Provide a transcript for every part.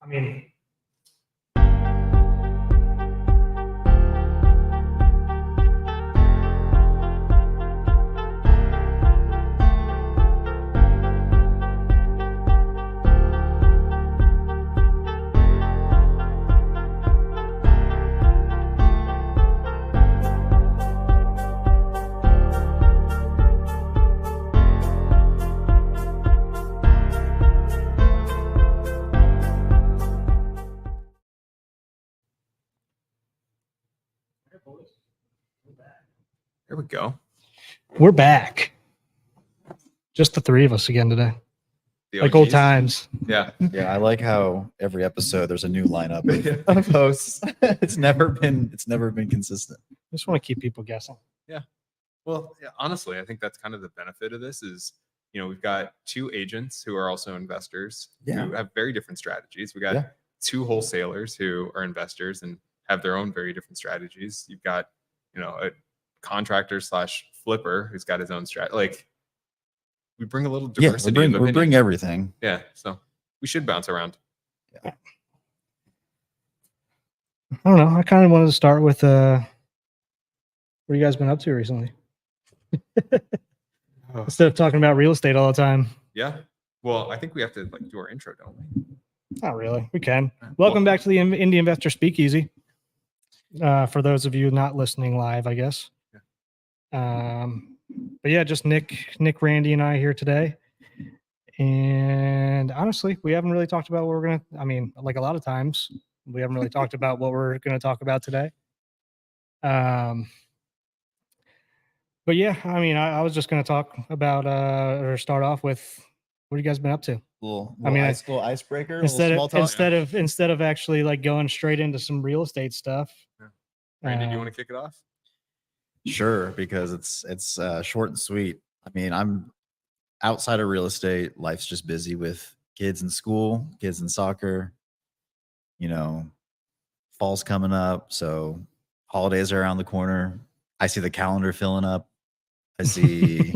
I mean, There we go. we're back. Just the three of us again today. The Like old OGs. times. Yeah. Yeah, I like how every episode there's a new lineup of hosts. It's never been consistent. Just want to keep people guessing. Well, yeah, honestly, I think that's kind of the benefit of this is, we've got two agents who are also investors Yeah. who have very different strategies. We got Yeah. two wholesalers who are investors and have their own very different strategies. You've got, a contractor / flipper who's got his own strat. Like, we bring a little Yeah, diversity. we bring everything. Yeah, so we should bounce around. I don't know. I kind of wanted to start with what you guys been up to recently? Instead of talking about real estate all the time. Yeah. Well, I think we have to do our intro, don't we? Not really. We can. Welcome back to the Indie Investor Speakeasy. For those of you not listening live, I guess. But yeah, just Nick, Randy, and I here today. And honestly, we haven't really talked about what we're like a lot of times, we haven't really talked about what we're gonna talk about today. But yeah, I was just gonna talk about or start off with what have you guys been up to? Little icebreaker. Instead of actually like going straight into some real estate stuff. Randy, do you want to kick it off? Sure, because it's short and sweet. I'm outside of real estate. Life's just busy with kids in school, kids in soccer. Fall's coming up, so holidays are around the corner. I see the calendar filling up. I see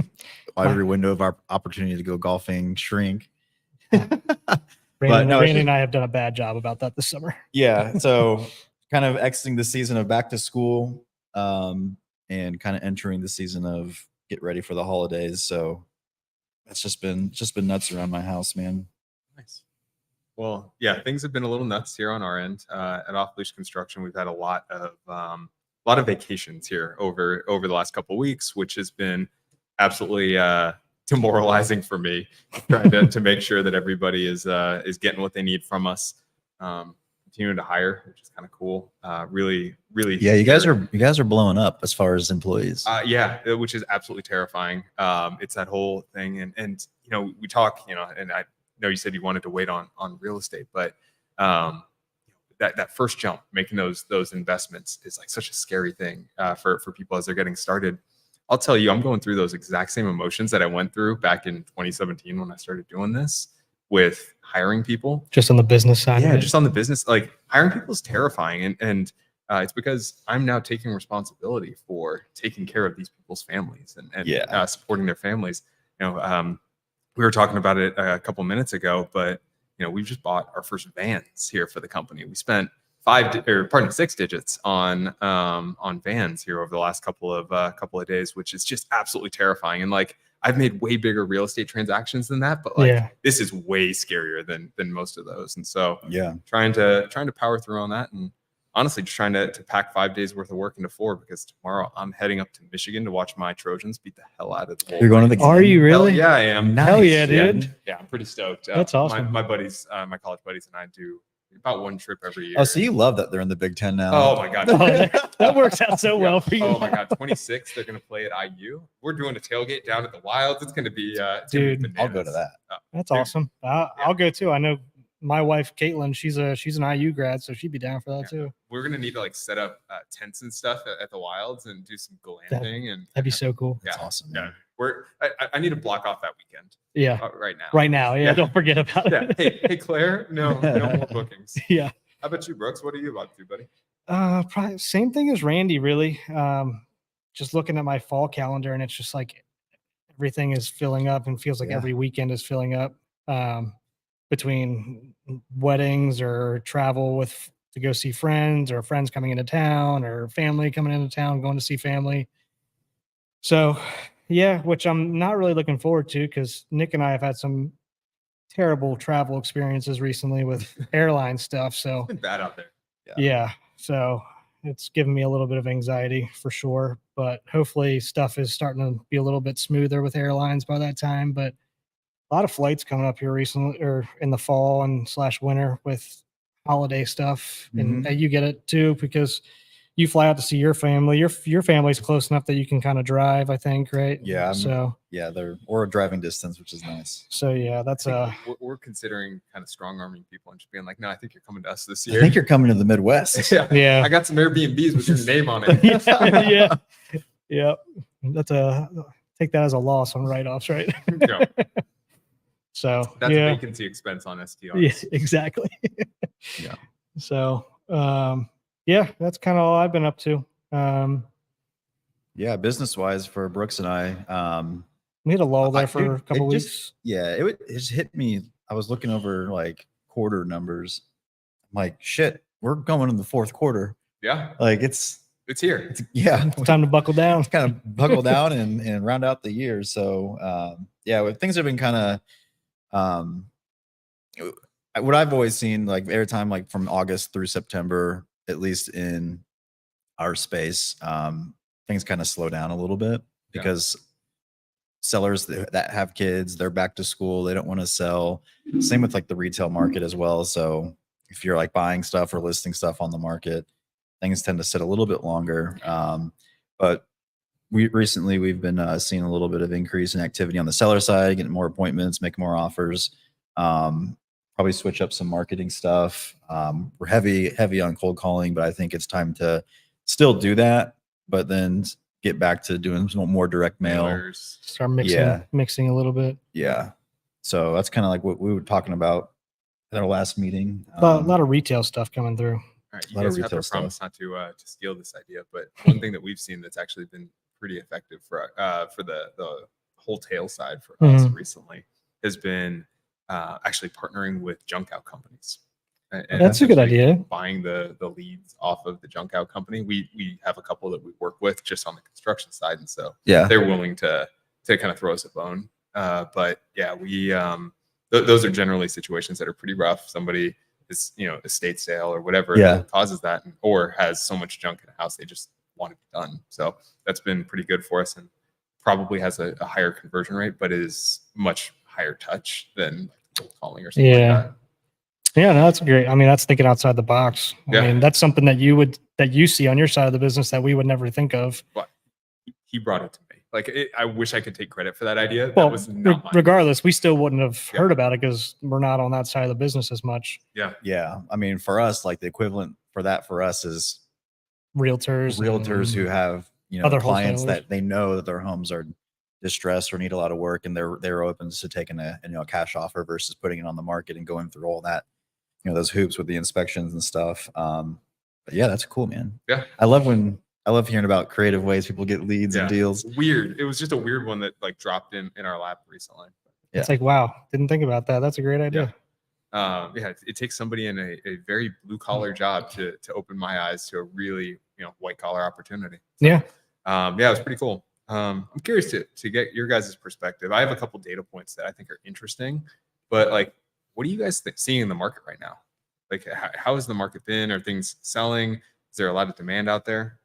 every window of our opportunity to go golfing shrink. Randy and I have done a bad job about that this summer. Yeah, so kind of exiting the season of back to school, and kind of entering the season of get ready for the holidays. So that's just been nuts around my house, man. Nice. Well, yeah, things have been a little nuts here on our end. At Off Leash Construction, we've had a lot of vacations here over the last couple of weeks, which has been absolutely demoralizing for me, trying to make sure that everybody is getting what they need from us. Continuing to hire, which is kind of cool. Really. Yeah, you guys are blowing up as far as employees. Yeah, which is absolutely terrifying. It's that whole thing, and we talk, and I know you said you wanted to wait on real estate, but that first jump, making those investments is like such a scary thing for people as they're getting started. I'll tell you, I'm going through those exact same emotions that I went through back in 2017 when I started doing this with hiring people. Just on the business side. Yeah, just on the business, like hiring people is terrifying. And it's because I'm now taking responsibility for taking care of these people's families and supporting their families. We were talking about it a couple minutes ago, but we've just bought our first vans here for the company. We spent 6 digits on vans here over the last couple of days, which is just absolutely terrifying. And like, I've made way bigger real estate transactions than that, but this is way scarier than most of those. And so trying to power through on that, and honestly just trying to pack 5 days worth of work into 4, because tomorrow I'm heading up to Michigan to watch my Trojans beat the hell out of the Wolverines. You're going to the game? Are you really? Hell yeah, I am. Nice. Hell yeah, dude. Yeah, I'm pretty stoked. That's awesome. My buddies, my college buddies and I do about one trip every year. Oh, so you love that they're in the Big Ten now? Oh my God. That works out so well for you. Oh my God. 26, they're going to play at IU. We're doing a tailgate down at the Wilds. It's going to be, dude, I'll go to that. That's awesome. I'll go too. I know my wife, Caitlin, she's an IU grad, so she'd be down for that too. We're going to need to set up tents and stuff at the Wilds and do some glamping. That'd be so cool. That's awesome. Yeah. I need to block off that weekend. Yeah. Right now. Right now. Yeah. Don't forget about it. Hey, Claire, no more bookings. Yeah. How about you, Brooks? What are you about to do, buddy? Probably same thing as Randy, really. Just looking at my fall calendar, and it's just like everything is filling up and feels like every weekend is filling up. between weddings or travel with to go see friends or friends coming into town or family coming into town, going to see family. So yeah, which I'm not really looking forward to because Nick and I have had some terrible travel experiences recently with airline stuff. So It's been bad out there. yeah, so it's given me a little bit of anxiety for sure, but hopefully stuff is starting to be a little bit smoother with airlines by that time. But a lot of flights coming up here recently or in the fall and slash winter with holiday stuff. And you get it too because you fly out to see your family. Your family's close enough that you can kind of drive, I think, right? Yeah. So Yeah, they're or a driving distance, which is nice. so yeah, that's I think we're considering kind of strong arming people and just being like, no, I think you're coming to us this year. I think you're coming to the Midwest. yeah. yeah. I got some Airbnbs with your name on it. yeah. Yeah. That's take that as a loss on write-offs, right? Yeah. So That's yeah. a vacancy expense on STRs. Yeah, exactly. Yeah. So yeah, that's kind of all I've been up to. Yeah, business wise for Brooks and I, We had a lull there I- for dude, a couple it weeks. just- yeah, it just hit me. I was looking over like quarter numbers. I'm like, shit, we're going in the fourth quarter. Yeah. Like it's Here. yeah, It's time to buckle down. kind of buckle down and round out the year. So yeah, things have been kind of what I've always seen, like every time, like from August through September, at least in our space, things kind of slow down a little bit because sellers that have kids, they're back to school, they don't want to sell. Same with like the retail market as well. So if you're like buying stuff or listing stuff on the market, things tend to sit a little bit longer. But we've been seeing a little bit of increase in activity on the seller side, getting more appointments, making more offers. Probably switch up some marketing stuff. We're heavy on cold calling, but I think it's time to still do that, but then get back to doing some more direct mail. Mailers. Start mixing Yeah. mixing a little bit. Yeah. So that's kind of like what we were talking about at our last meeting. A lot of retail stuff coming through. All right, you lot of guys have to retail stuff. promise not to steal this idea, but one thing that we've seen that's actually been pretty effective for the wholesale side for us recently has been actually partnering with junk out companies. And That's a good essentially idea. Buying the leads off of the junk out company. We have a couple that we work with just on the construction side, and so yeah. they're willing to kind of throw us a bone. But yeah, we those are generally situations that are pretty rough. Somebody is, estate sale or whatever that causes that, or has so much junk in the house they just want it done. So that's been pretty good for us, and probably has a higher conversion rate, but is much higher touch than cold calling or something like that. Yeah, no, that's great. I mean, that's thinking outside the box. I Yeah. mean, that's something that you see on your side of the business that we would never think of. But he brought it to me. Like, I wish I could take credit for that idea. Well, that was not mine. regardless, we still wouldn't have Yeah. heard about it because we're not on that side of the business as much. Yeah. Yeah. I mean, for us, like the equivalent for that for us is Realtors who have, other clients wholesalers. that they know that their homes are distressed or need a lot of work, and they're open to taking a cash offer versus putting it on the market and going through all that, those hoops with the inspections and stuff. But yeah, that's cool, man. Yeah. I love hearing about creative ways people get leads and deals. Weird. It was just a weird one that like dropped in our lap recently. It's like, wow, didn't think about that. That's a great idea. It takes somebody in a very blue collar job to open my eyes to a really white collar opportunity. So, Yeah. It was pretty cool. I'm curious to get your guys' perspective. I have a couple data points that I think are interesting, but like, what are you guys seeing in the market right now? Like, how has the market been? Are things selling? Is there a lot of demand out there?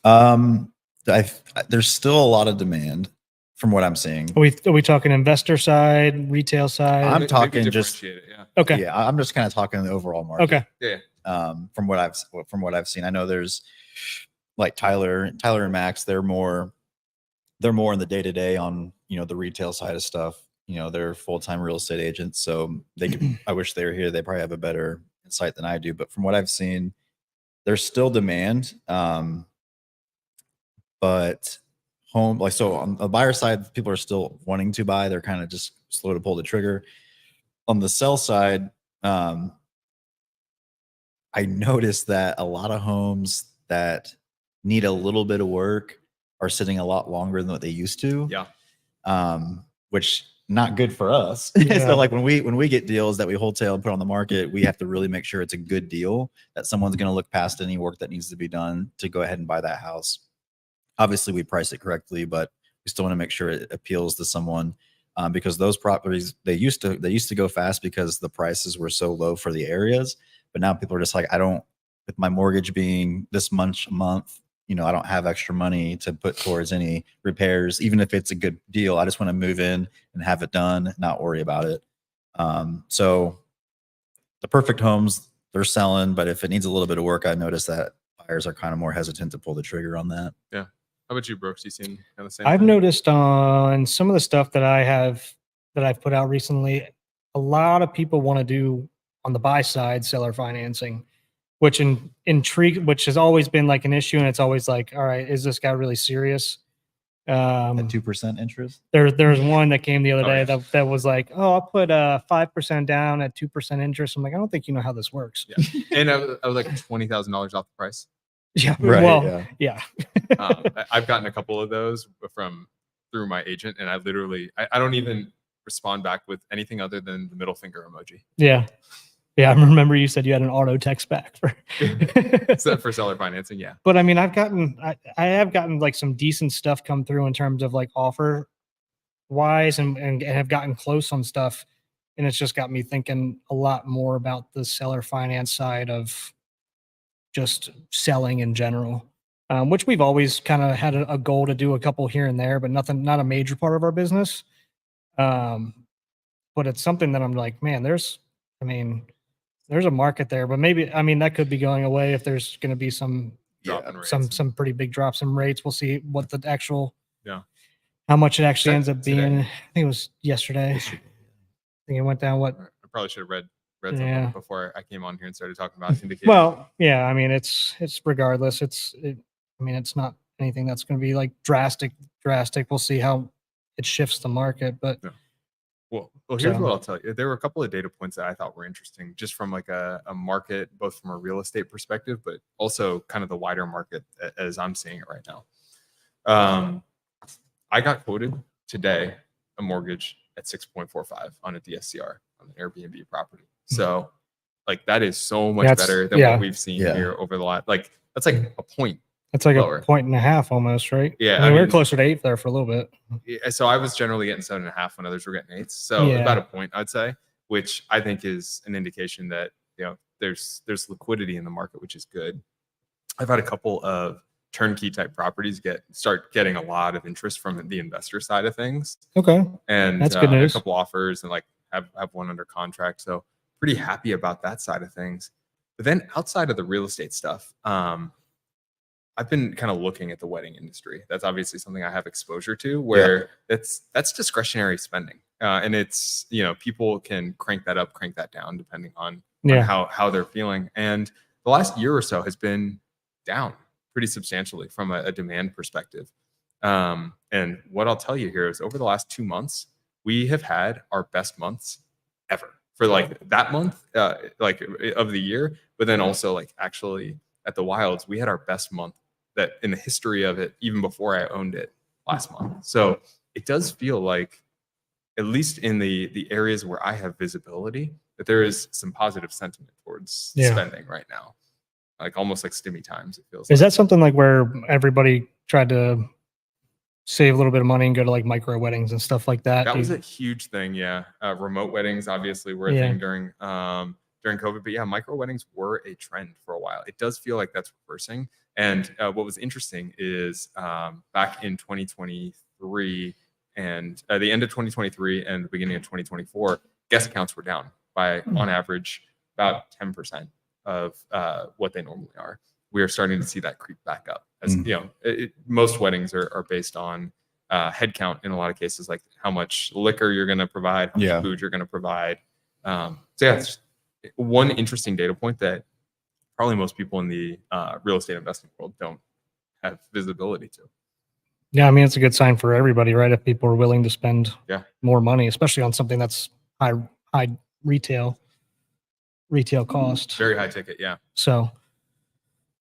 There's still a lot of demand from what I'm seeing. Are we talking investor side, retail side? I'm Maybe talking just differentiate it, yeah. Okay. Yeah, I'm just kind of talking the overall market. Okay. Yeah. From what I've seen, I know there's like Tyler and Max. They're more in the day to day on the retail side of stuff. They're full-time real estate agents, so they could. I wish they were here. They probably have a better insight than I do. But from what I've seen, there's still demand. But so on the buyer side, people are still wanting to buy. They're kind of just slow to pull the trigger. On the sell side, I noticed that a lot of homes that need a little bit of work are sitting a lot longer than what they used to. Yeah. Which not good for us. Yeah. So like when we get deals that we wholesale and put on the market, we have to really make sure it's a good deal, that someone's going to look past any work that needs to be done to go ahead and buy that house. Obviously, we price it correctly, but we still want to make sure it appeals to someone, because those properties, they used to go fast because the prices were so low for the areas. But now people are just like, I don't, with my mortgage being this much a month, you know, I don't have extra money to put towards any repairs, even if it's a good deal. I just want to move in and have it done, not worry about it. So the perfect homes, they're selling, but if it needs a little bit of work, I noticed that buyers are kind of more hesitant to pull the trigger on that. Yeah. How about you, Brooks? You seen kind of the same I've thing? noticed on some of the stuff that I've put out recently, a lot of people want to do on the buy side seller financing, which which has always been like an issue, and it's always like, all right, is this guy really serious? At 2% interest. There's one that came the other Oh, day yeah. that was like, oh, I'll put 5% down at 2% interest. I'm like, I don't think you know how this works. Yeah. And I was like $20,000 off the price. Yeah. Right, Well, yeah. I've gotten a couple of those through my agent, and I don't even respond back with anything other than the middle finger emoji. Yeah. Yeah. I remember you said you had an auto text back for Except for seller financing. Yeah. But I mean, I have gotten like some decent stuff come through in terms of like offer wise, and have gotten close on stuff. And it's just got me thinking a lot more about the seller finance side of just selling in general, which we've always kind of had a goal to do a couple here and there, but not a major part of our business. But it's something that I'm like, man, there's a market there, but maybe, I mean, that could be going away if there's going to be some Drop in rates. some pretty big drops in rates. We'll see what the actual, Yeah. how much it actually That ends up today? being. I think it was yesterday. I think it went down what? I probably should have read something Yeah. before I came on here and started talking about syndicated. Well, yeah, I mean, it's regardless. I mean, it's not anything that's going to be like drastic. We'll see how it shifts the market, but Well, here's So- what I'll tell you. There were a couple of data points that I thought were interesting, just from like a market, both from a real estate perspective, but also kind of the wider market as I'm seeing it right now. I got quoted today a mortgage at 6.45 on a DSCR on an Airbnb property. So like that is so much That's- better than yeah. what we've seen Yeah. here over the last, like that's like a point. it's like Lower. a point and a half almost, right? Yeah, I mean, I we were mean- closer to 8 there for a little bit. Yeah, so I was generally getting 7.5 when others were getting 8s. So Yeah. about a point, I'd say, which I think is an indication that, you know, there's liquidity in the market, which is good. I've had a couple of turnkey type properties start getting a lot of interest from the investor side of things, Okay. and That's good news. a couple offers, and like have one under contract. So pretty happy about that side of things. But then outside of the real estate stuff, I've been kind of looking at the wedding industry. That's obviously something I have exposure to, where that's discretionary spending, and it's, you know, people can crank that up, crank that down, depending on Yeah. how they're feeling. And the last year or so has been down pretty substantially from a demand perspective. And what I'll tell you here is, over the last 2 months, we have had our best months ever for like that month, like of the year. But then also like actually at the Wilds, we had our best month that in the history of it, even before I owned it last month. So it does feel like, at least in the areas where I have visibility, that there is some positive sentiment towards Yeah. spending right now, like almost like stimmy times. It feels. Is like. that something like where everybody tried to save a little bit of money and go to like micro weddings and stuff like that? That was a huge thing, yeah. Remote weddings obviously were a Yeah. thing during COVID, but yeah, micro weddings were a trend for a while. It does feel like that's reversing. And what was interesting is back in 2023 and the end of 2023 and the beginning of 2024, guest counts were down by on average about 10% of what they normally are. We are starting to see that creep back up. As you know, most weddings are based on head count in a lot of cases, like how much liquor you're going to provide, how much food you're going to provide. So yeah, it's one interesting data point that probably most people in the real estate investing world don't have visibility to. Yeah, I mean, it's a good sign for everybody, right? If people are willing to spend Yeah. more money, especially on something that's high retail cost. Very high ticket, yeah. So,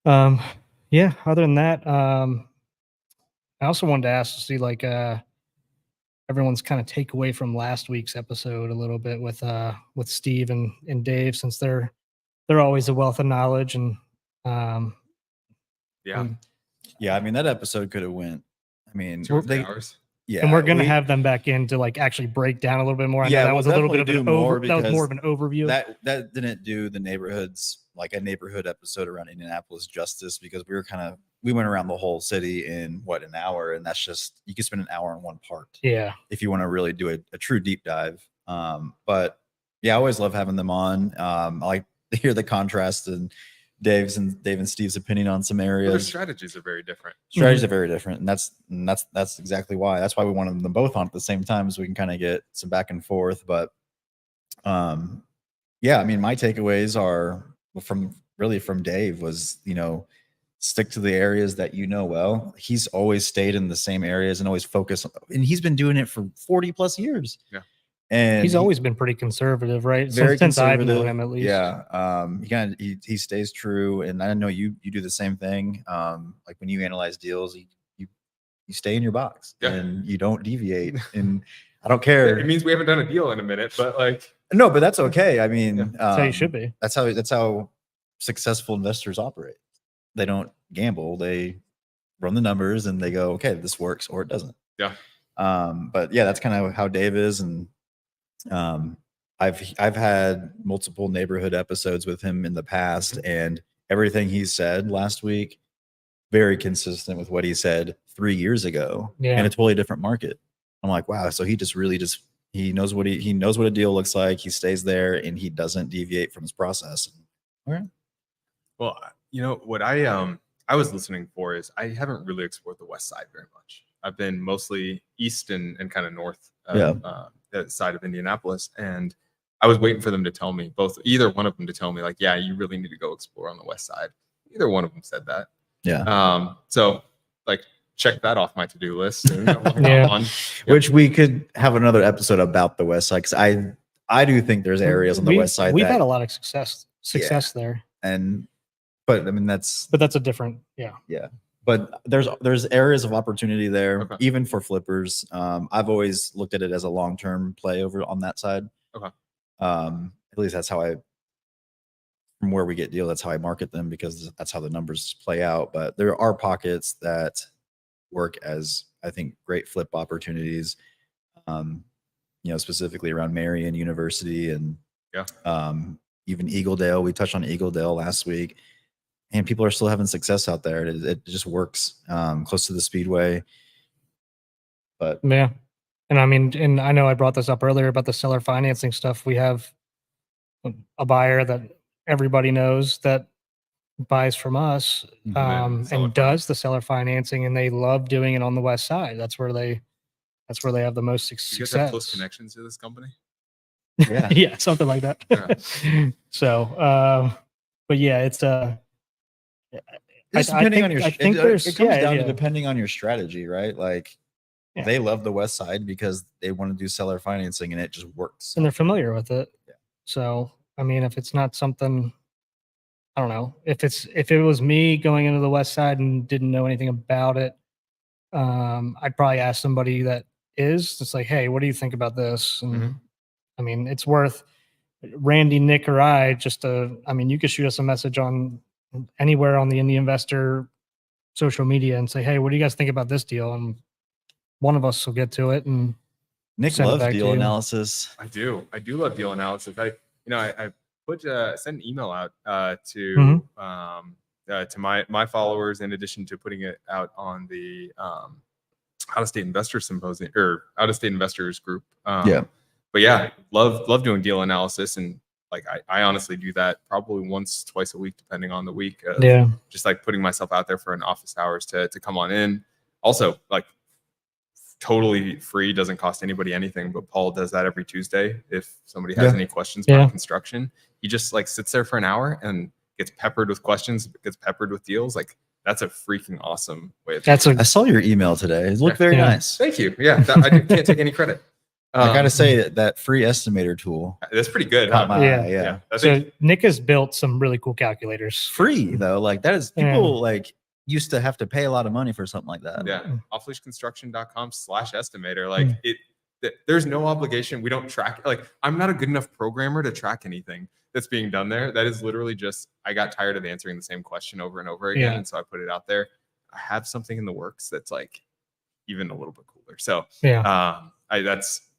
yeah, other than that, I also wanted to ask to see like, everyone's kind of takeaway from last week's episode a little bit with Steve and Dave, since they're always a wealth of knowledge and Yeah. I mean, that episode could have went. I mean, 2 or 3 hours. Yeah, and we're gonna have them back in to like actually break down a little bit more. I know that we'll was a little bit of definitely an do more that was more of because an overview. that didn't do the neighborhoods, like a neighborhood episode around Indianapolis, justice, because we went around the whole city in an hour, and that's just, you can spend an hour on one part. Yeah. If you want to really do a true deep dive. But yeah, I always love having them on. I like to hear the contrast and Dave and Steve's opinion on some areas. Their strategies are very different. Strategies are very different, and that's exactly why. That's why we wanted them both on at the same time, so we can kind of get some back and forth. But yeah, I mean, my takeaways are from Dave was, stick to the areas that you know well. He's always stayed in the same areas and always focused, and he's been doing it for 40 plus years. Yeah. And he's always been pretty conservative, right? Very Since I've conservative. known him, at least. Yeah. He stays true, and I know you do the same thing. Like when you analyze deals, you stay in your box and you don't deviate. And I don't care. It means we haven't done a deal in a minute, but like no, but that's okay. I mean, that's how you should be. That's how successful investors operate. They don't gamble. They run the numbers and they go, okay, this works or it doesn't. Yeah. But yeah, that's kind of how Dave is, and I've had multiple neighborhood episodes with him in the past, and everything he said last week, very consistent with what he said 3 years ago in a totally different market. I'm like, wow. So he just really he knows what he knows what a deal looks like. He stays there and he doesn't deviate from his process. Okay. Well, what I was listening for is I haven't really explored the West Side very much. I've been mostly east and kind of north side of Indianapolis, and I was waiting for them to tell me, either one of them to tell me, like, yeah, you really need to go explore on the West Side. Either one of them said that. Yeah. So like, check that off my to-do list. Which we could have another episode about the West Side, because I do think there's areas on the West Side. We've had a lot of success there. But I mean, that's a different, yeah. But there's areas of opportunity there, even for flippers. I've always looked at it as a long-term play over on that side. Okay. At least that's how from where we get deal, that's how I market them, because that's how the numbers play out. But there are pockets that work as, I think, great flip opportunities. Specifically around Marion University and even Eagledale. We touched on Eagledale last week. And people are still having success out there. It just works close to the Speedway. But yeah, and I mean, and I know I brought this up earlier about the seller financing stuff. We have a buyer that everybody knows that buys from us and does the seller financing, and they love doing it on the West Side. That's where they have the most success. You guys have close connections to this company? Yeah, yeah, something like that. Yeah. So, but yeah, it's depending on your, I think it comes down to depending on your strategy, right? Like they love the West Side because they want to do seller financing and it just works. And they're familiar with it. Yeah. So, I mean, if it's not something, I don't know, if it was me going into the West Side and didn't know anything about it, I'd probably ask somebody that is. It's like, hey, what do you think about this? And I mean, it's worth Randy, Nick, or I I mean, you could shoot us a message on anywhere on the Indie Investor social media and say, hey, what do you guys think about this deal? And one of us will get to it. And Nick loves deal analysis. I do love deal analysis. I put sent an email out to my followers, in addition to putting it out on the out of state investor symposium or out of state investors group. But yeah, love doing deal analysis, and like I honestly do that probably once, twice a week, depending on the week. Just like putting myself out there for an office hours to come on in. Also, like, totally free, doesn't cost anybody anything. But Paul does that every Tuesday. If somebody has any questions about construction, he just like sits there for an hour and gets peppered with questions, gets peppered with deals. Like, that's a freaking awesome way of I saw your email today. It looked very nice. Thank you. Yeah, I can't take any credit. I gotta say that free estimator tool. That's pretty good. Yeah. So Nick has built some really cool calculators. Free though, like that is people like used to have to pay a lot of money for something like that. Yeah, offleashconstruction.com/estimator. Like there's no obligation. We don't track, like, I'm not a good enough programmer to track anything that's being done there. That is literally just, I got tired of answering the same question over and over again. Yeah. And so I put it out there. I have something in the works that's like even a little bit cooler. So Yeah.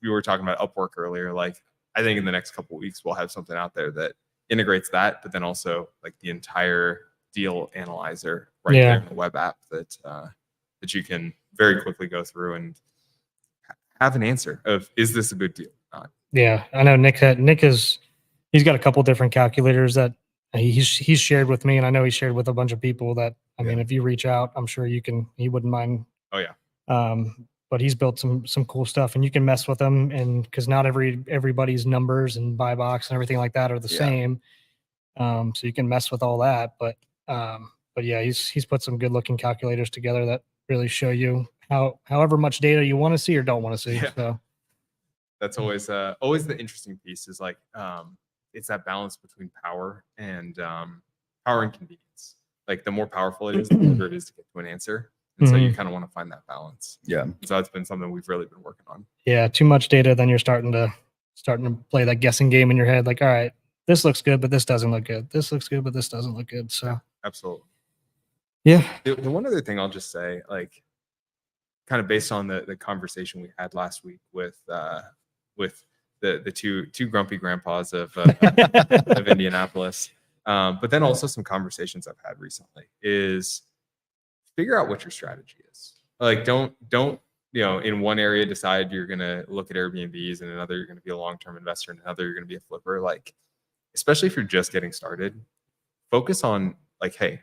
we were talking about Upwork earlier. Like, I think in the next couple of weeks, we'll have something out there that integrates that, but then also like the entire deal analyzer right Yeah. there in the web app that you can very quickly go through and have an answer of, is this a good deal or not? Yeah. I know he's got a couple different calculators that he's shared with me, and I know he shared with a bunch of people that, I mean, if you reach out, I'm sure he wouldn't mind. Oh yeah. But he's built some cool stuff, and you can mess with them, and because not everybody's numbers and buy box and everything like that are the same. So you can mess with all that, but yeah, he's put some good looking calculators together that really show you however much data you want to see or don't want to see. Yeah. So That's always the interesting piece is like, it's that balance between power and convenience. Like, the more powerful it is, the harder it is to get to an answer. And so you kind of want to find that balance. Yeah. So that's been something we've really been working on. Yeah, too much data, then you're starting to play that guessing game in your head. Like, all right, this looks good, but this doesn't look good. This looks good, but this doesn't look good. So Absolutely. yeah. The one other thing I'll just say, like, kind of based on the conversation we had last week with the two grumpy grandpas of Indianapolis, but then also some conversations I've had recently is figure out what your strategy is. Like, don't in one area decide you're gonna look at Airbnbs, and another you're gonna be a long-term investor, and another you're gonna be a flipper. Like, especially if you're just getting started, focus on like, hey,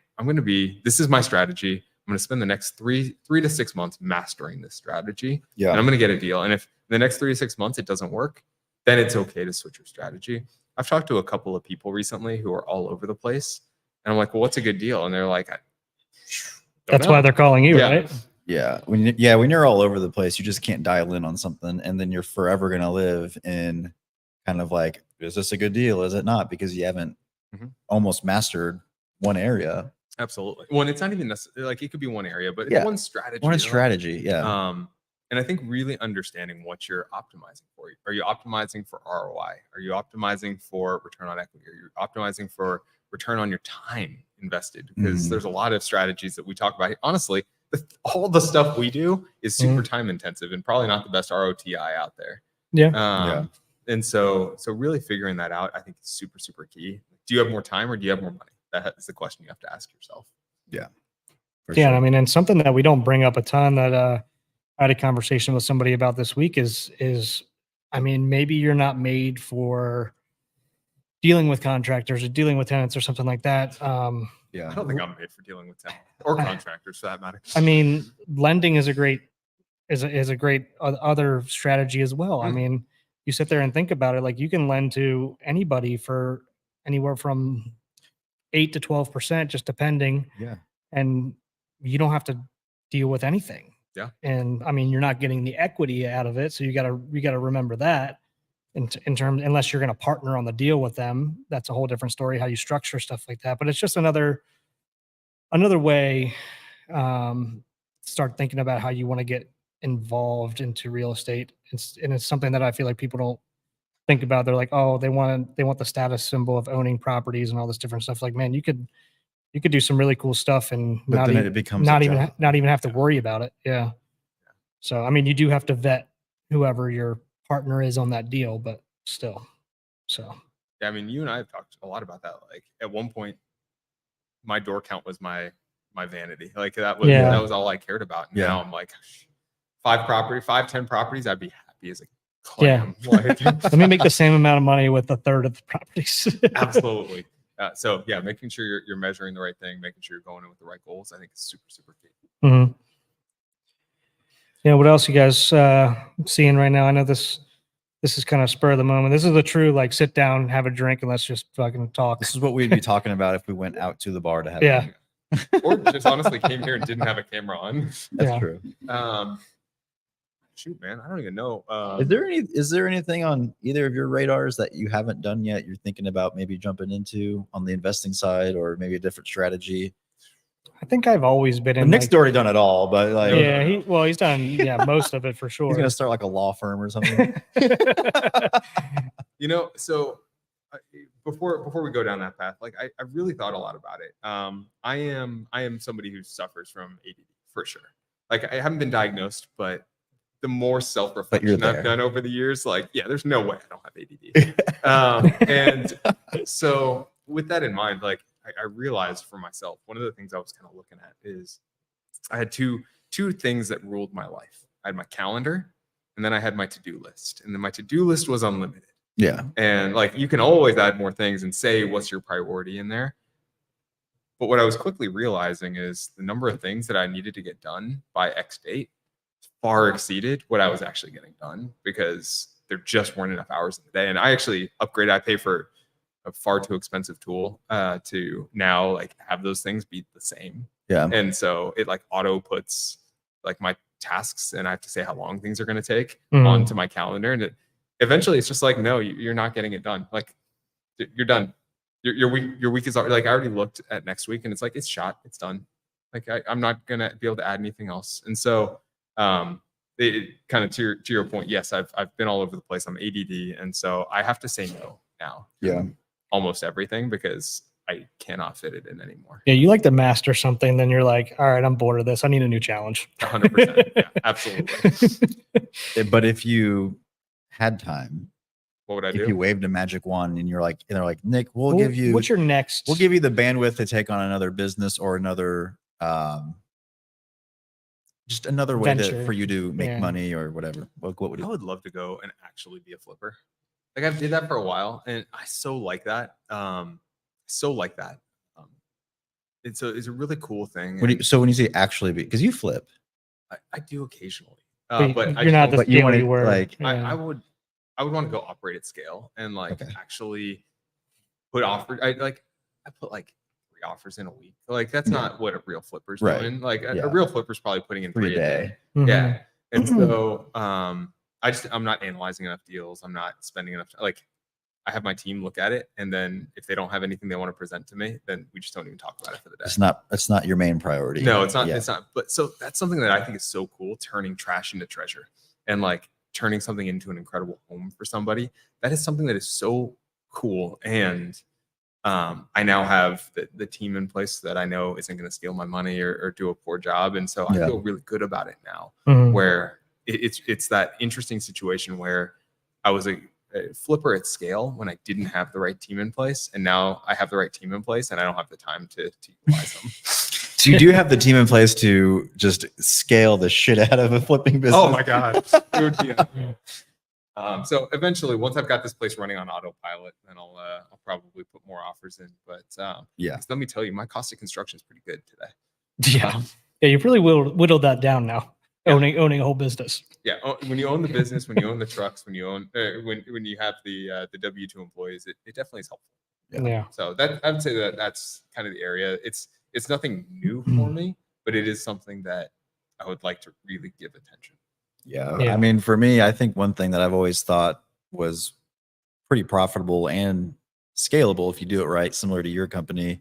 this is my strategy. I'm going to spend the next 3 to 6 months mastering this strategy. Yeah. And I'm going to get a deal. And if the next 3 to 6 months it doesn't work, then it's okay to switch your strategy. I've talked to a couple of people recently who are all over the place. And I'm like, well, what's a good deal? And they're like, that's why they're calling you, right? Yeah. When you're all over the place, you just can't dial in on something. And then you're forever going to live in kind of like, is this a good deal? Is it not? Because you haven't almost mastered one area. Absolutely. Well, it's not even necessarily like, it could be one area, but it's one strategy. One strategy. Yeah. And I think really understanding what you're optimizing for. Are you optimizing for ROI? Are you optimizing for return on equity? Are you optimizing for return on your time invested? Because there's a lot of strategies that we talk about. Honestly, all the stuff we do is super time intensive and probably not the best ROTI out there. Yeah. And so really figuring that out, I think, is super, super key. Do you have more time or do you have more money? That is the question you have to ask yourself. Yeah. Yeah. Sure. I mean, and something that we don't bring up a ton that I had a conversation with somebody about this week is, I mean, maybe you're not made for dealing with contractors or dealing with tenants or something like that. Yeah. I don't think I'm made for dealing with tenants or contractors for that matter. I mean, lending is a great other strategy as well. I mean, you sit there and think about it, like you can lend to anybody for anywhere from 8 to 12%, just depending. Yeah. And you don't have to deal with anything. Yeah. And I mean, you're not getting the equity out of it. So you gotta remember that in terms, unless you're going to partner on the deal with them, that's a whole different story, how you structure stuff like that. But it's just another way, start thinking about how you want to get involved into real estate. And it's something that I feel like people don't think about. They're like, oh, they want the status symbol of owning properties and all this different stuff. Like, man, you could do some really cool stuff and not even have to worry about it. Yeah. So, I mean, you do have to vet whoever your partner is on that deal, but still. So, yeah, I mean, you and I have talked a lot about that. Like, at one point, my door count was my vanity. Like, that was all I cared about. And now I'm like, 10 properties, I'd be happy as a clam. Yeah. Like, let me make the same amount of money with a third of the properties. Absolutely. So yeah, making sure you're measuring the right thing, making sure you're going in with the right goals, I think is super, super key. Mm-hmm. Yeah. What else you guys seeing right now? I know this is kind of spur of the moment. This is a true, like, sit down, have a drink, and let's just fucking talk. This is what we'd be talking about if we went out to the bar to have a drink. Or just honestly came here and didn't have a camera on. That's true. Shoot, man, I don't even know. Is there anything on either of your radars that you haven't done yet? You're thinking about maybe jumping into on the investing side, or maybe a different strategy? I think I've always been Well, in. Nick's Like, already done it all, but like, yeah, he's done most of it for sure. he's gonna start like a law firm or something. So before we go down that path, like I really thought a lot about it. I am somebody who suffers from ADD for sure. Like I haven't been diagnosed, but the more self-reflection I've done over the years, like, yeah, there's no way I don't have ADD. And so with that in mind, like I realized for myself, one of the things I was kind of looking at is I had two things that ruled my life. I had my calendar, and then I had my to-do list. And then my to-do list was unlimited. Yeah. And like you can always add more things and say what's your priority in there. But what I was quickly realizing is the number of things that I needed to get done by X date far exceeded what I was actually getting done because there just weren't enough hours in the day. And I actually upgraded. I pay for a far too expensive tool to now like have those things be the same. Yeah. And so it like auto puts like my tasks and I have to say how long things are going to take onto my calendar. And eventually it's just like, no, you're not getting it done. Like you're done. Your week is like, I already looked at next week and it's like, it's shot, it's done. Like I'm not going to be able to add anything else. And so it kind of to your point, yes, I've been all over the place. I'm ADD. And so I have to say no now. Yeah. Almost everything because I cannot fit it in anymore. Yeah, you like to master something, then you're like, all right, I'm bored of this. I need a new challenge. 100%. Yeah, absolutely. But if you had time, what would I do? If you waved a magic wand and they're like, Nick, we'll give you what's your next? We'll give you the bandwidth to take on another business or another just another way for you to make money or whatever. What would you? I would love to go and actually be a flipper. Like I did that for a while, and I so like that. It's a really cool thing. So when you say actually be, because you flip, I do occasionally, but you're not the scale you were. Like I would want to go operate at scale and like actually put offers. I put like 3 offers in a week. Like that's not what a real flipper's doing. Like a real flipper's probably putting in 3 a day. Mm-hmm. Yeah, and so I'm not analyzing enough deals. I'm not spending enough time. Like I have my team look at it, and then if they don't have anything they want to present to me, then we just don't even talk about it for the day. It's not your main priority. No, it's not. It's not. But so that's something that I think is so cool, turning trash into treasure and like turning something into an incredible home for somebody. That is something that is so cool. And I now have the team in place that I know isn't going to steal my money or do a poor job. And so I feel really good about it now, where it's that interesting situation where I was a flipper at scale when I didn't have the right team in place, and now I have the right team in place and I don't have the time to utilize them. So you do have the team in place to just scale the shit out of a flipping business. Oh my God. It would be so eventually, once I've got this place running on autopilot, then I'll probably put more offers in. But let me tell you, my cost of construction is pretty good today. Yeah, you've really whittled that down now. Owning a whole business. Yeah, when you own the business, when you own the trucks, when you own when you have the W-2 employees, it definitely is helpful. Yeah. So that I would say that's kind of the area. It's nothing new for me, but it is something that I would like to really give attention. Yeah. I mean, for me, I think one thing that I've always thought was pretty profitable and scalable if you do it right, similar to your company,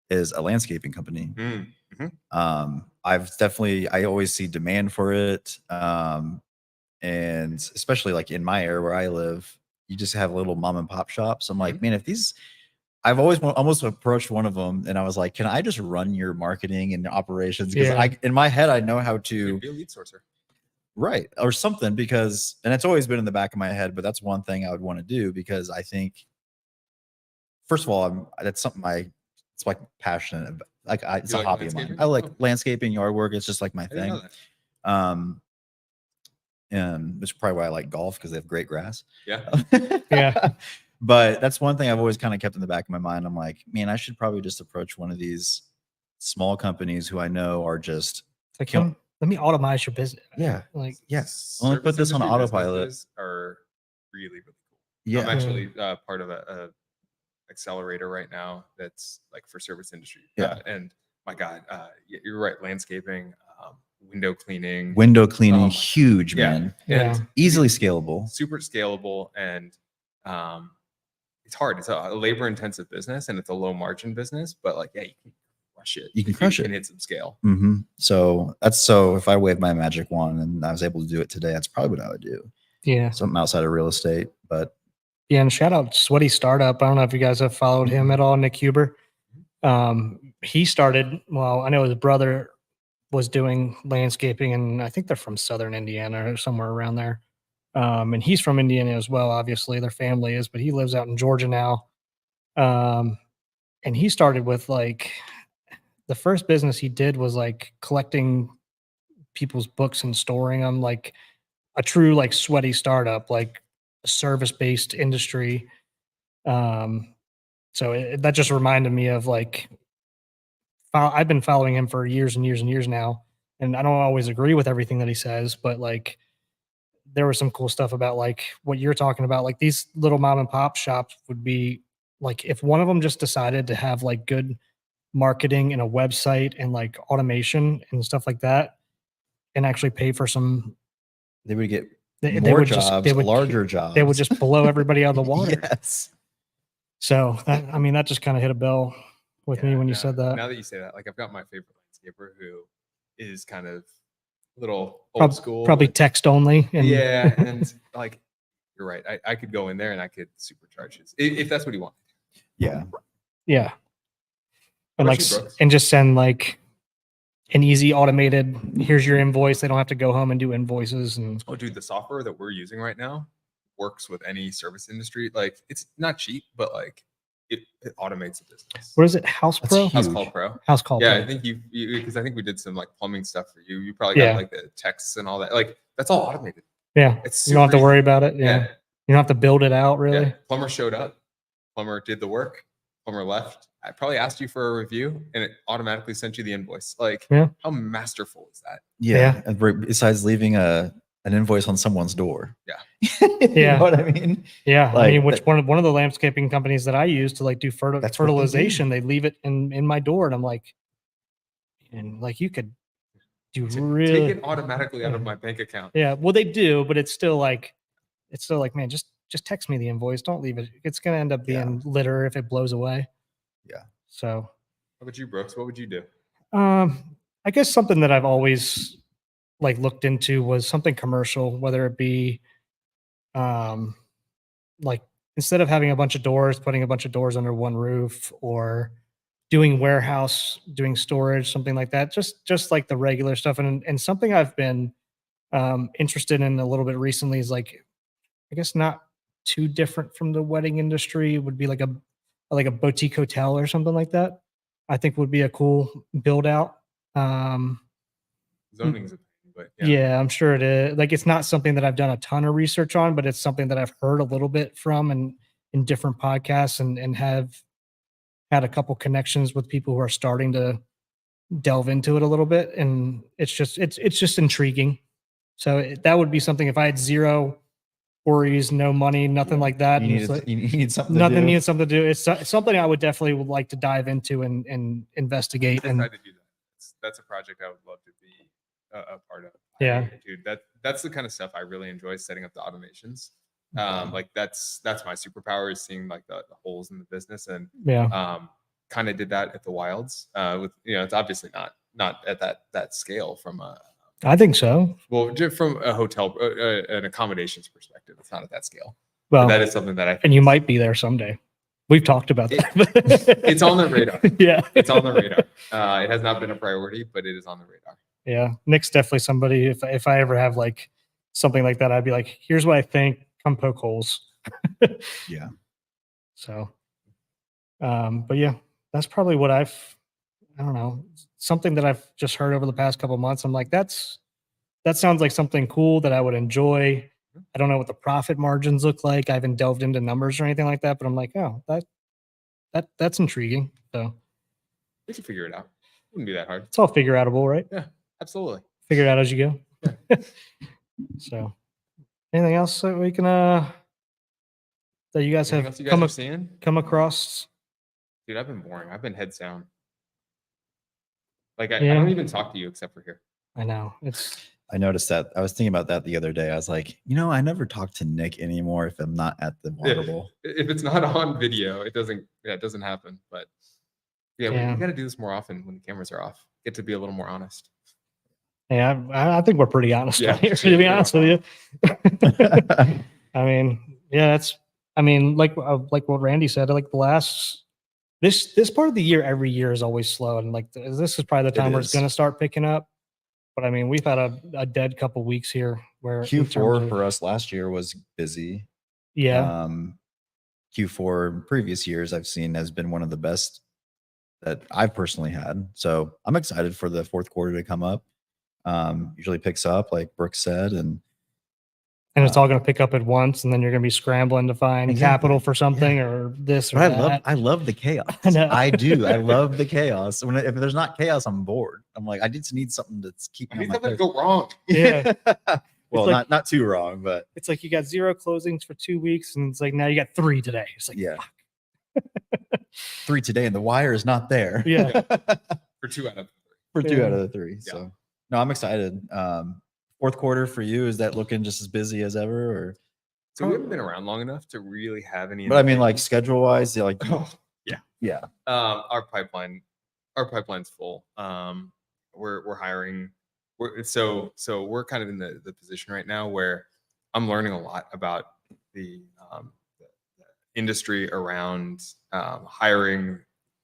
is a landscaping company. Mm-hmm. I always see demand for it. And especially like in my area where I live, you just have little mom and pop shops. I'm like, man, I've always almost approached one of them and I was like, can I just run your marketing and operations? Because in my head, I know how to be a lead sourcer. Right. Or something, because, and it's always been in the back of my head, but that's one thing I would want to do, because I think, first of all, that's something it's like passionate about. Like it's a hobby of mine. I like landscaping, yard work. It's just like my thing. And that's probably why I like golf, because they have great grass. Yeah. But that's one thing I've always kind of kept in the back of my mind. I'm like, man, I should probably just approach one of these small companies who I know are just like, let me automate your business. Yeah. Like, yes. Only put this on autopilot. Are really, really cool. Yeah. I'm actually part of a accelerator right now that's like for service industry. Yeah. And my God, you're right. Landscaping, window cleaning, huge, man. And easily scalable, super scalable. And it's hard. It's a labor intensive business and it's a low margin business, but like, you can crush crush it. You can if crush you it. can hit some scale. So if I wave my magic wand and I was able to do it today, that's probably what I would do. Yeah. Something outside of real estate, but Yeah, and shout out Sweaty Startup. I don't know if you guys have followed him at all, Nick Huber. He started, well, I know his brother was doing landscaping, and I think they're from Southern Indiana or somewhere around there. And he's from Indiana as well, obviously, their family is, but he lives out in Georgia now. And he started with like the first business he did was like collecting people's books and storing them, like a true like sweaty startup, like a service-based industry. So that just reminded me of like I've been following him for years and years and years now, and I don't always agree with everything that he says, but like there was some cool stuff about like what you're talking about. Like these little mom and pop shops would be like if one of them just decided to have like good marketing and a website and like automation and stuff like that, and actually pay for some. they would get They more would jobs, they would larger jobs. They would just blow everybody out of the water. Yes. So that, I mean, that just kind of hit a bell with me when you now- said that. Now that you say that, like I've got my favorite landscaper who is kind of a little old school. Probably text only. And Yeah, and like you're right. I could go in there and I could supercharge his if that's what he wanted. Yeah. yeah. And What like, about you, Brooks? and just send like an easy automated, here's your invoice. They don't have to go home and do invoices. And Oh, dude, the software that we're using right now works with any service industry. Like it's not cheap, but like it automates the business. what is it? House That's Pro? huge. House Call Pro. House Call Yeah, Pro. I think you because I think we did some like plumbing stuff for you. You probably got Yeah. like the texts and all that. Like that's all automated. Yeah. It's You don't have to super worry easy. about it. Yeah. You don't have to build it out really. Yeah. Plumber showed up. Plumber did the work. Plumber left. I probably asked you for a review, and it automatically sent you the invoice. Like, Yeah. how masterful is that? Yeah. And besides leaving an invoice on someone's door. Yeah. You Yeah. know what I mean? Yeah. I Like, mean, which one of the landscaping companies that I use to like do That's what they do. fertilization, they leave it in my door. And I'm like, and like you could do really, Take it automatically out of my bank account. yeah, well they do, but it's still like, man, just text me the invoice. Don't leave it. It's going to end up being litter if it blows away. Yeah. So, How about you, Brooks? What would you do? I guess something that I've always like looked into was something commercial, whether it be, like instead of having a bunch of doors, putting a bunch of doors under one roof, or doing warehouse, doing storage, something like that. Just like the regular stuff. And something I've been interested in a little bit recently is like, I guess not too different from the wedding industry would be like a boutique hotel or something like that. I think would be a cool build out. Zoning's a pain, but Yeah, I'm sure it is. Like, it's not something that I've done a ton of research on, but it's something that I've heard a little bit from and in different podcasts and have had a couple connections with people who are starting to delve into it a little bit. And it's just intriguing. So that would be something if I had zero worries, no money, nothing like that. You and it's need, like, you need something to nothing do. needs something to do. It's something I would definitely would like to dive into and investigate. I And tried to do that. That's a project I would love to be a part of. Yeah. Dude, that's the kind of stuff I really enjoy, setting up the automations. Like that's my superpower, is seeing like the holes in the business, and yeah, kind of did that at the Wilds. With it's obviously not at that scale from a I think so. just from a hotel an accommodations perspective. It's not at that scale. Well, But that is something that I think and you might be there someday. We've talked about that. it's on the radar. Yeah. It's on the radar. It has not been a priority, but it is on the radar. Yeah. Nick's definitely somebody, if I ever have like something like that, I'd be like, here's what I think, come poke holes. Yeah. So, but yeah, that's probably what I don't know, something that I've just heard over the past couple of months. I'm like, that sounds like something cool that I would enjoy. I don't know what the profit margins look like. I haven't delved into numbers or anything like that, but I'm like, oh, that's intriguing. So We can figure it out. Wouldn't be that hard. it's all figure outable, right? Absolutely. Figure it out as you go. So anything else that we can that you guys Anything have else you guys are seeing? come across? Dude, I've been boring. I've been heads down. Like I Yeah. don't even talk to you except for here. I know. It's I noticed that. I was thinking about that the other day. I was like, I never talk to Nick anymore if I'm not at the water bowl. If it's not on video, it doesn't happen. But Yeah, Yeah. we got to do this more often when the cameras are off. Get to be a little more honest. Yeah, I think we're pretty honest Yeah, on here, sure, to be we honest are. with you. I mean, yeah, like what Randy said, like this part of the year, every year is always slow. And like, this is probably the It time where it's is. going to start picking up. But I mean, we've had a dead couple weeks here where in terms Q4 of- for us last year was busy. yeah, Q4 in previous years I've seen has been one of the best that I've personally had. So I'm excited for the fourth quarter to come up. Usually picks up, like Brooke said, and and it's all going to pick up at once, and then you're going to be scrambling to find Exactly. capital for something Yeah. or this or but that. I love the chaos. I know. I do. I love the chaos. If there's not chaos, I'm bored. I'm like, I just need something that's keep I me need on my something to toes. go wrong. Yeah. Well, like- not too wrong, but It's like you got 0 closings for 2 weeks, and it's like now you got 3 today. It's like, yeah. fuck. 3 today, and the wire is not there. Yeah. For 2 out of 3. For 2 Yeah. out of the 3. Yeah. So no, I'm excited. Fourth quarter for you, is that looking just as busy as ever? Or So we haven't been around long enough to really have any. but I mean, like schedule wise, like Oh, yeah. yeah. Our pipeline's full. We're hiring. So we're kind of in the position right now where I'm learning a lot about the industry around hiring,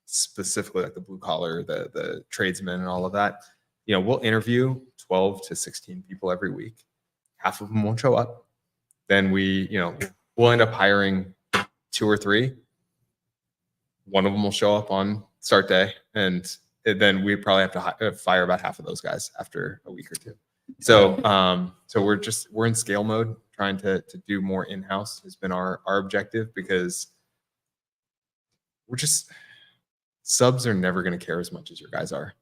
specifically like the blue collar, the tradesmen, and all of that. You know, we'll interview 12 to 16 people every week. Half of them won't show up. Then we'll end up hiring 2 or 3. One of them will show up on start day, and then we probably have to fire about half of those guys after a week or 2. So we're in scale mode, trying to do more in-house has been our objective, because subs are never going to care as much as your guys are.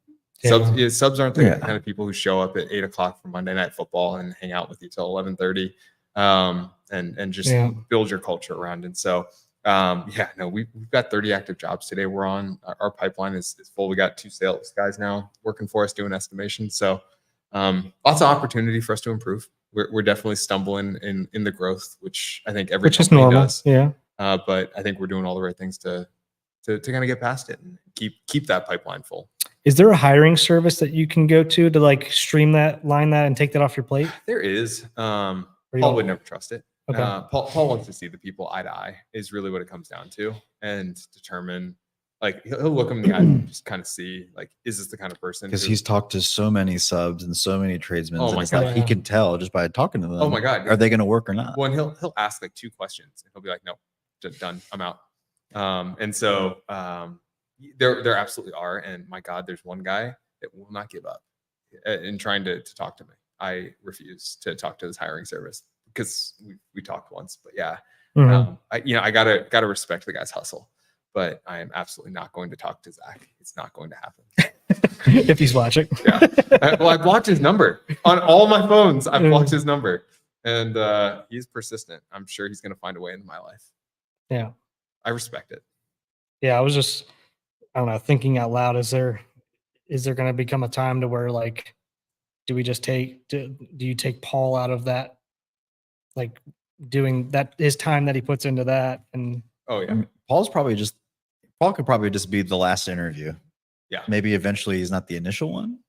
Yeah. Subs aren't the Yeah. kind of people who show up at 8:00 for Monday Night Football and hang out with you till 11:30, and just Yeah. build your culture around. And so, we've got 30 active jobs today. We're on our pipeline is full. We got 2 sales guys now working for us doing estimation. So, lots of opportunity for us to improve. We're definitely stumbling in the growth, which I think every Which is company normal. does. Yeah. But I think we're doing all the right things to kind of get past it and keep that pipeline full. Is there a hiring service that you can go to like stream that, line that, and take that off your plate? There is. Or you Paul don't- would never trust it. Okay. Paul wants to see the people eye to eye, is really what it comes down to, and determine, like, he'll look them in the eye and just kind of see, like, is this the kind of person? Because who- he's talked to so many subs and so many tradesmen. Oh and my it's like God. he can tell just by talking to them. Oh my God. Are they going to work or not? One, he'll ask like 2 questions, and he'll be like, "No, just done. I'm out." And so there absolutely are. And my God, there's one guy that will not give up in trying to talk to me. I refuse to talk to this hiring service because we talked once. But yeah, Mhm. I gotta respect the guy's hustle. But I am absolutely not going to talk to Zach. It's not going to happen. If he's watching. Yeah. I blocked his number on all my phones. I blocked his number, and he's persistent. I'm sure he's going to find a way into my life. Yeah. I respect it. Yeah. I was just, I don't know, thinking out loud. Is there going to become a time to where, like, do we just do you take Paul out of that, like doing that, his time that he puts into that? And Oh yeah. Paul could probably just be the last interview. Yeah. Maybe eventually he's not the initial one.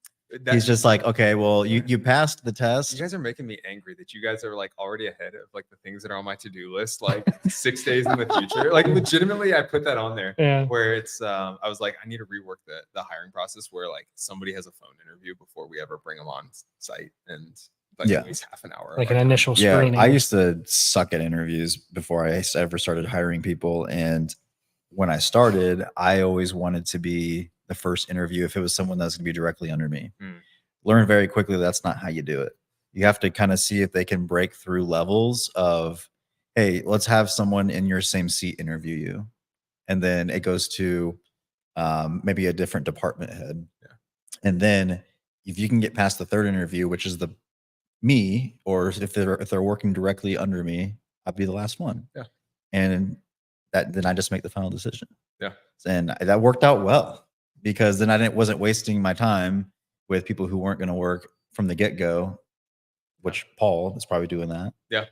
That- He's just like, okay, well, you passed the you test. guys are making me angry that you guys are like already ahead of like the things that are on my to-do list, like 6 days in the future. Like legitimately, I put that on there yeah. where it's I was like, I need to rework the hiring process where like somebody has a phone interview before we ever bring them on site, and like Yeah. at least half an hour. of Like our an time. initial Yeah, screening. I used to suck at interviews before I ever started hiring people. And when I started, I always wanted to be the first interview if it was someone that's going to be directly under me. Learn very quickly that's not how you do it. You have to kind of see if they can break through levels of, hey, let's have someone in your same seat interview you. And then it goes to maybe a different department head. Yeah. And then if you can get past the third interview, which is me, or if they're working directly under me, I'd be the last one. Yeah. And then I just make the final decision. Yeah. And that worked out well, because then I wasn't wasting my time with people who weren't going to work from the get-go, which Paul is probably doing that. Yeah.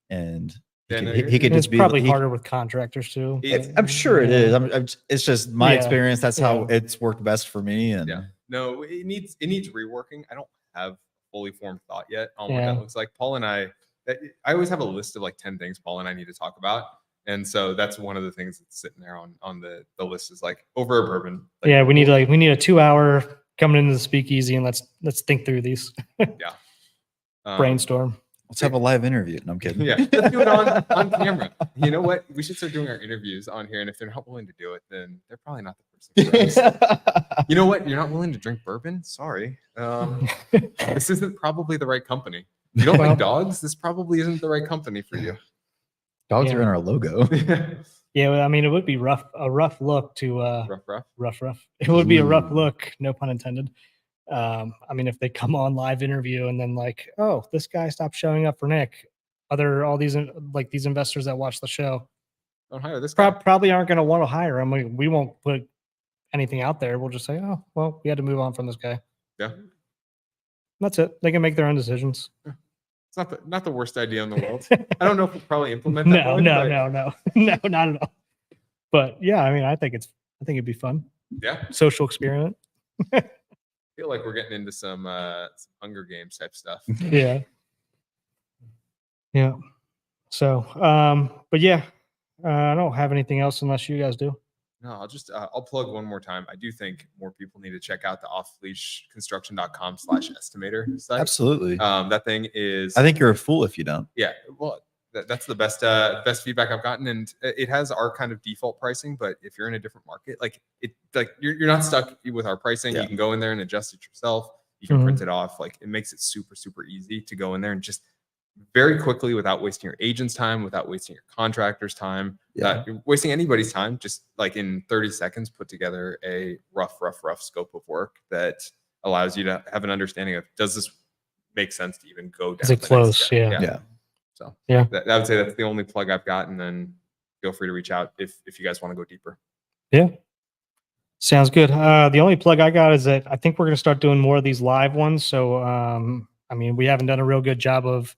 And Yeah, no, He you're could And it's just be probably he- harder with contractors too. It's- I'm sure it is. Yeah. It's just my Yeah, experience. That's how yeah. it's worked best for me. And Yeah. No, it needs reworking. I don't have fully formed thought yet on what Yeah. that looks like. Paul and I always have a list of like 10 things Paul and I need to talk about. And so that's one of the things that's sitting there on the list is like over a bourbon. Like, Yeah, we need a 2-hour coming into the speakeasy and let's think through these. Brainstorm. let's have a live interview. No, I'm kidding. Yeah, let's do it on camera. You know what? We should start doing our interviews on here. And if they're not willing to do it, then they're probably not the person for us. You know what? You're not willing to drink bourbon? Sorry. This isn't probably the right company. You don't Well- like dogs? This probably isn't the right company for you. Dogs Yeah. are in our logo. Yeah, well, I mean, it would be a rough look to rough. It would be a rough Ooh. look, no pun intended. I mean, if they come on live interview and then like, oh, this guy stopped showing up for Nick. All these like these investors that watch the show Don't hire this guy. probably aren't going to want to hire him. We won't put anything out there. We'll just say, oh, well, we had to move on from this guy. Yeah. That's it. They can make their own decisions. It's not the worst idea in the world. I don't know if we'll probably implement that. No, one, no, but no, no, no, not at all. But yeah, I mean, I think it'd be fun. Yeah. Social experiment. I feel like we're getting into some Hunger Games type stuff. Yeah. Yeah. So, but yeah, I don't have anything else unless you guys do. No, I'll plug one more time. I do think more people need to check out the offleashconstruction.com/estimator site. Absolutely. That thing is, I think you're a fool if you don't. yeah, well, that's the best feedback I've gotten, and it has our kind of default pricing. But if you're in a different market, you're not stuck with our pricing. Yeah. You can go in there and adjust it yourself. You can Mhm. print it off. Like, it makes it super, super easy to go in there and just very quickly, without wasting your agent's time, without wasting your contractor's time, Yeah. without wasting anybody's time, just like in 30 seconds, put together a rough scope of work that allows you to have an understanding of, does this make sense to even go down? Is it the next close? step? Yeah. Yeah. So Yeah. I would say that's the only plug I've got, and then feel free to reach out if you guys want to go deeper. Yeah. Sounds good. The only plug I got is that I think we're going to start doing more of these live ones. So, I mean, we haven't done a real good job of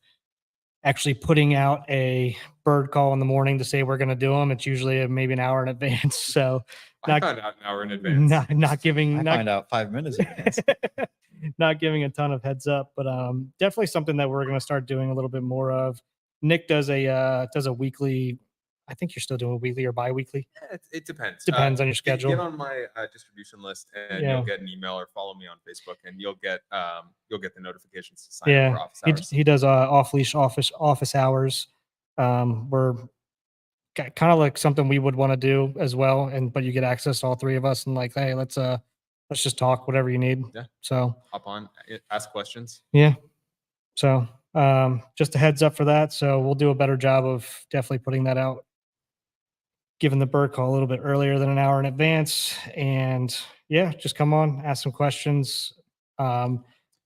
actually putting out a bird call in the morning to say we're going to do them. It's usually maybe an hour in advance. So I Not- found out an hour in advance. not giving, I not, find out 5 minutes in advance. not giving a ton of heads up, but definitely something that we're going to start doing a little bit more of. Nick does a weekly. I think you're still doing a weekly or bi-weekly. Yeah, it depends. Depends on your Get schedule. on my distribution list, and Yeah. you'll get an email, or follow me on Facebook, and you'll get the notifications to sign up Yeah, for office hours. he does off leash office hours. We're kind of like something we would want to do as well, but you get access to all three of us, and like, hey, let's just talk, whatever you need. Yeah. So Hop on, ask questions. yeah. So just a heads up for that. So we'll do a better job of definitely putting that out, giving the bird call a little bit earlier than an hour in advance. And yeah, just come on, ask some questions.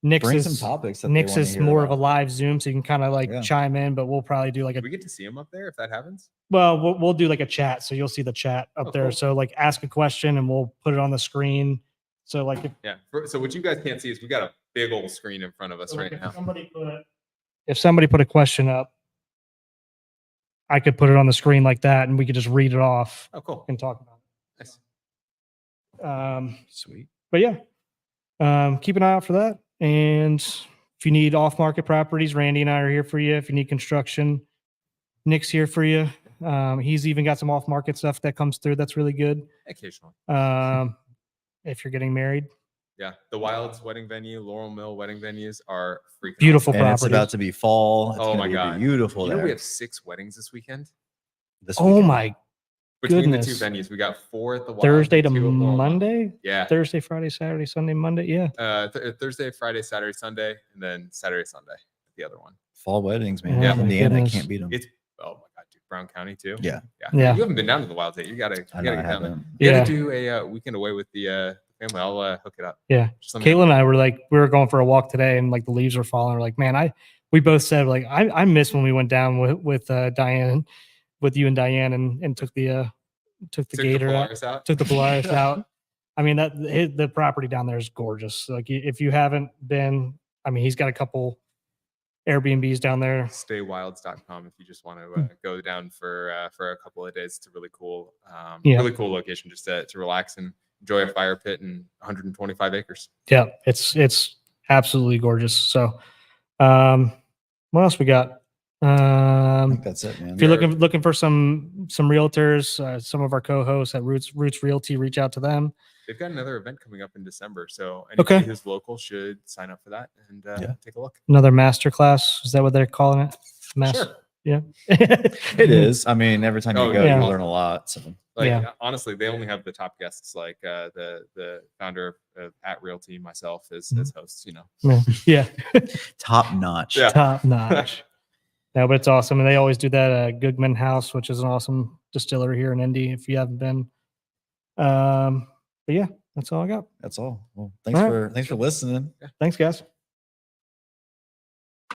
Nick's Bring is, some topics. That they Nick's wanna is hear more of a about. live Zoom, so you can kind of like Yeah. chime in, but we'll probably do like Do a we get to see them up there if that happens? well, we'll do like a chat, so you'll see the chat up Oh, there. cool. So like ask a question and we'll put it on the screen. So like Yeah. So what you guys can't see is we got a big old screen in front of us right if now. somebody put a question up, I could put it on the screen like that, and we could just read it off Oh, cool. and talk about Nice. it. Sweet. But yeah, keep an eye out for that. And if you need off-market properties, Randy and I are here for you. If you need construction, Nick's here for you. He's even got some off-market stuff that comes through that's really good. Occasionally. If you're getting married, Yeah. The Wilds wedding venue, Laurel Mill wedding venues are freaking Beautiful awesome. And it's properties. about to be fall. It's Oh gonna my be God. beautiful You know, there. we have 6 weddings this weekend. This oh weekend. my, Between the two Goodness. venues, we got 4 at the Wilds, Thursday to 2 at Laurel Mill. Monday, Yeah. Thursday, Friday, Saturday, Sunday, Monday. Yeah. Thursday, Friday, Saturday, Sunday, and then Saturday, Sunday. The other one. Fall weddings, man. Yeah, In my Indiana, goodness. can't beat them. It's oh my god, dude, Brown County too. Yeah. Yeah. You haven't been down to the Wilds yet. You gotta I know I get down there. haven't. You Yeah. gotta do a weekend away with the family. I'll hook it up. Yeah. Just let me know. Caitlin and I were like, we were going for a walk today, and like the leaves were falling. We're like, man, we both said like, I miss when we went down with Diane, with you and Diane, and took the Took the gator out, Polaris out. took the Polaris out. I mean, the property down there is gorgeous. Like if you haven't been, I mean, he's got a couple Airbnbs down there. Staywilds.com if you just want to go down for a couple of days. It's a really cool, Yeah. really cool location just to relax and enjoy a fire pit and 125 acres. Yeah, it's absolutely gorgeous. So, what else we got? I think that's it, man. If you're looking for some realtors, some of our co-hosts at Roots Realty, reach out to them. They've got another event coming up in December, so Okay. anybody who's local should sign up for that and take a look. Another master class. Is that what they're calling it? Sure. Yeah. It is. I mean, every time you Oh, go, yeah. you learn a lot. So Like Yeah. honestly, they only have the top guests, like the founder of at Realty, myself as hosts. You know. Yeah. top notch. Yeah. Top notch. No, but it's awesome. And they always do that at Goodman House, which is an awesome distillery here in Indy, if you haven't been. But yeah, that's all I got. That's all. Well, thanks All right. for listening. Thanks, guys.